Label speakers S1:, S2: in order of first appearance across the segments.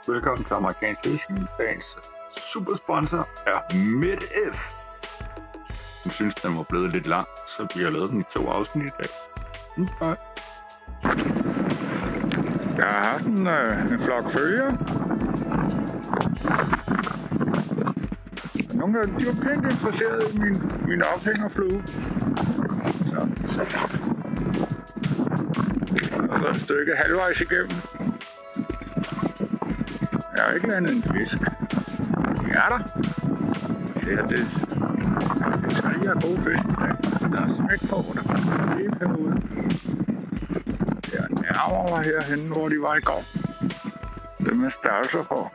S1: Velkommen til Amerikansk Fiskning. Dagens supersponsor er MidF. Jeg synes, den var blevet lidt lang, så vi har lavet den i 2 afsnit i dag. Bye.
S2: Jeg har haft en flok følger. Nogle af dem, de var pænt interesserede i min ophængerflue. Så er et stykke halvvejs igennem. Jeg har ikke landet en fisk. Det er der. Det skal lige have gode fisk i dag. Der er smæk på, der kommer lige herude. Jeg nærmer mig herhenne, hvor de var i går. Det med størrelser på.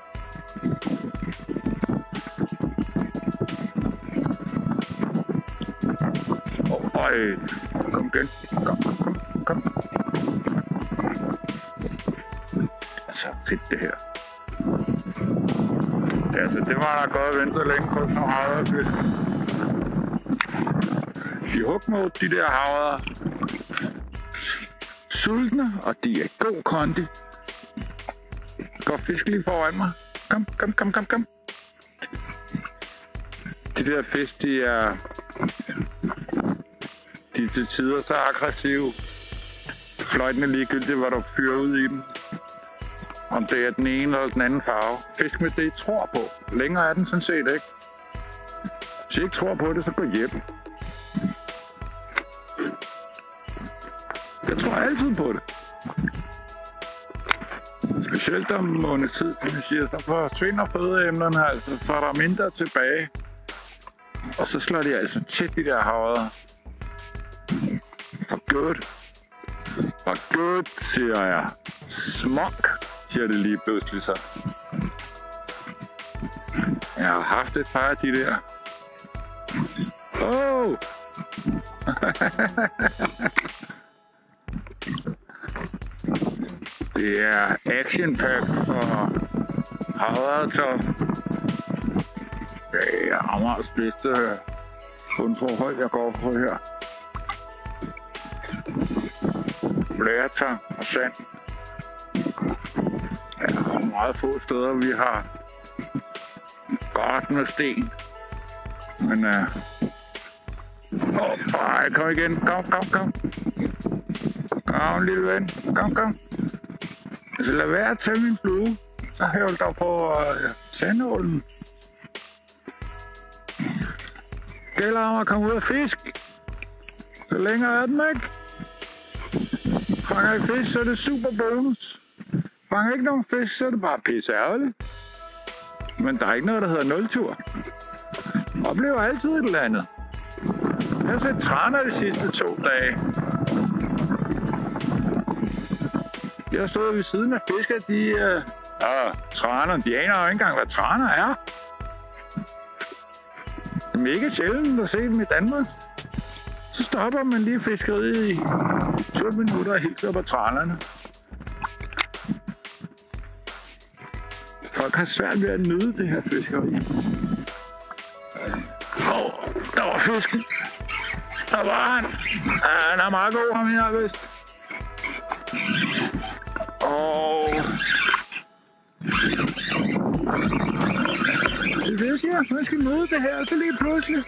S2: Kom igen. Kom. Så fedt det her. Altså, det var da godt at vente længe på sådan nogle havrefisk. De hugmod, de der havre, sultne, og de er god kondi. Går fisk lige foran mig. Kom. De der fisk, de er til tider så aggressive. Fløjtende ligegyldigt, hvad du fyrer ud i dem. Om det er den ene eller den anden farve. Fisk med det, I tror på. Længere er den sådan set ikke. Hvis I ikke tror på det, så gå hjem. Jeg tror altid på det. Specielt om en måneds tid, som vi siger, så forsvinder fødeemnerne, altså, så er der mindre tilbage. Og så slår de altså til de der havre. For good, siger jeg. Smuk, siger det lige pludselig så. Jeg har haft et par af de der. Det er Action Pack for havretop. Det er Amagers bedste bundforhold, jeg går på her. Blæretang og sand. Ja, der er meget få steder, vi har godt med sten. Men kom igen. Kom. Kom, lille ven. Kom. Så lad være at tage min flue. Så hævl dig på sandålen. Gælder om at komme ud og fisk. Så længere er den ikke. Fanger I fisk, så er det super bonus. Fanger ikke nogen fisk, så er det bare pisse ærgerligt. Men der er ikke noget, der hedder nultur. Oplever altid et eller andet. Jeg har set traner de sidste 2 dage. Jeg har stået ved siden af fisker, traner, de aner jo ikke engang, hvad traner er. Det er mega sjældent at se dem i Danmark. Så stopper man lige fiskeriet i 20 minutter og hilser på tranerne. Folk har svært ved at nyde det her fiskeri. Der var fisken. Der var han. Han er meget god, ham her, vist. Det vil sige, at man skal nyde det her, så lige pludselig.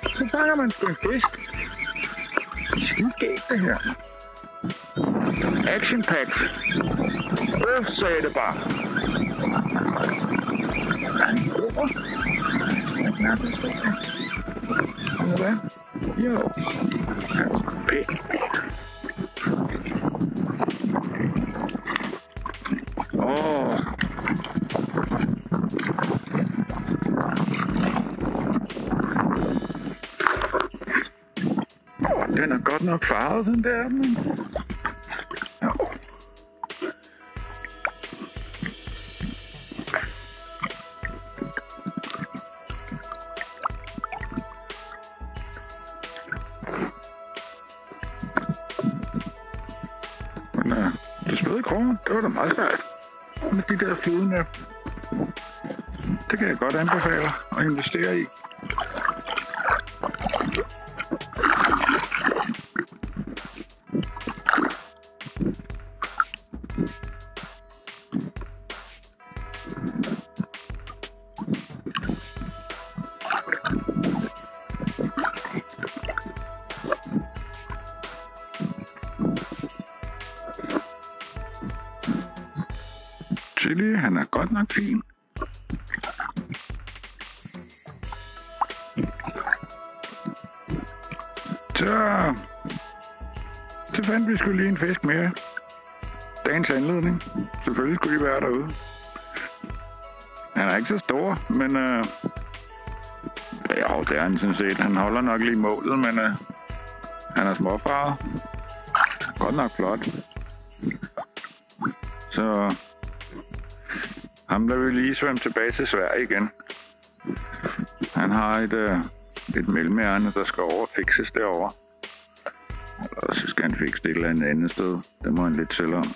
S2: Så fanger man sgu en fisk. Det er skide galt, det her. Action Pack. Sagde det bare. Hvad? Jo. Pænt. Den er godt nok farvet, den der, men... Jo. Men det spæde kroner, det var da meget svært med de der flydende. Det kan jeg godt anbefale at investere i. Silly, han er godt nok fin. Så fandt vi sgu lige en fisk mere. Dagens anledning. Selvfølgelig skulle de være derude. Han er ikke så stor, men ja, det er han sådan set. Han holder nok lige målet, men han er småfarvet. Godt nok flot. Så ham der vil lige svømme tilbage til Sverige igen. Han har et mellemærne, der skal over og fikses derovre. Og så skal han fikse det et eller andet sted. Det må han lidt selv om.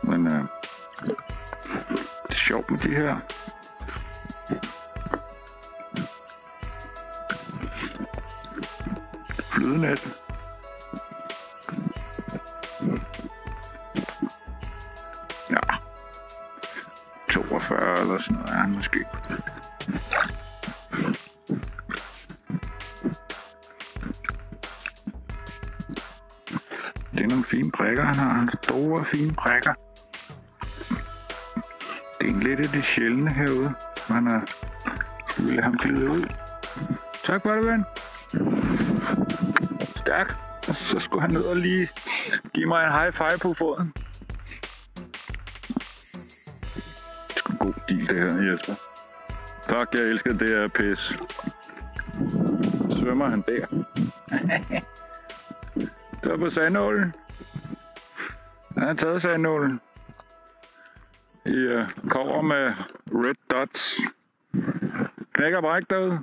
S2: Men det er sjovt med de her. Flydenet. Ja. 42 eller sådan noget er han måske. Det er nogle fine prikker, han har. Store, fine prikker. Det er lidt af det sjældne herude. Man skal vi lade ham glide ud. Tak for det, ven. Stærk. Og så skulle han ned og lige give mig en high five på foden. Det er sgu en god deal, det her, Jesper. Tak, jeg elsker det her pis. Svømmer han der. Så på sandålen. Han har taget sandålen. I kover med red dots. Knæk og bræk derude.